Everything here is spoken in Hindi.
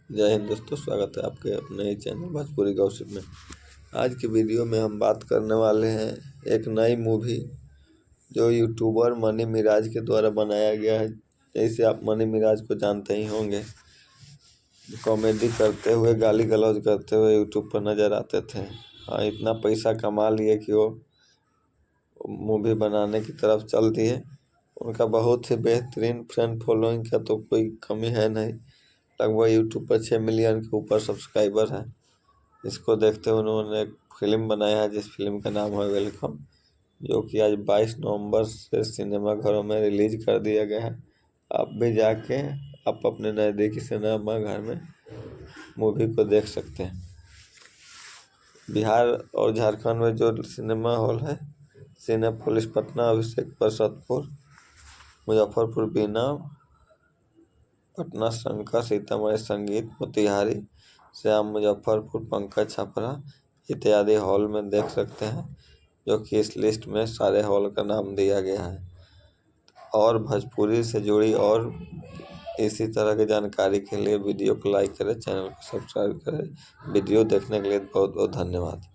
जय हिंद दोस्तों, स्वागत है आपके अपने ही चैनल भोजपुरी गॉसिप में। आज की वीडियो में हम बात करने वाले हैं एक नई मूवी जो यूट्यूबर मनी मिराज के द्वारा बनाया गया है। जैसे आप मनी मिराज को जानते ही होंगे, कॉमेडी करते हुए, गाली गलौज करते हुए यूट्यूब पर नज़र आते थे। हाँ, इतना पैसा कमा लिए कि वो मूवी बनाने की तरफ चल दिए। उनका बहुत ही बेहतरीन फैन फॉलोइंग का तो कोई कमी है नहीं। लगभग यूट्यूब पर 6 मिलियन के ऊपर सब्सक्राइबर है। इसको देखते हुए उन्होंने एक फिल्म बनाया है जिस फिल्म का नाम है वेलकम, जो कि आज 22 नवंबर से सिनेमा घरों में रिलीज कर दिया गया है। आप भी जाके आप अपने नज़दीकी सिनेमा घर में मूवी को देख सकते हैं। बिहार और झारखंड में जो सिनेमा हॉल है, सिनेपोलिस पटना, अभिषेक प्रसादपुर, मुजफ्फरपुर बीना, पटना शंकर, सीतामढ़ी संगीत, मोतिहारी, श्याम मुजफ्फरपुर, पंकज छपरा इत्यादि हॉल में देख सकते हैं, जो कि इस लिस्ट में सारे हॉल का नाम दिया गया है। और भोजपुरी से जुड़ी और इसी तरह की जानकारी के लिए वीडियो को लाइक करें, चैनल को सब्सक्राइब करें। वीडियो देखने के लिए बहुत बहुत धन्यवाद।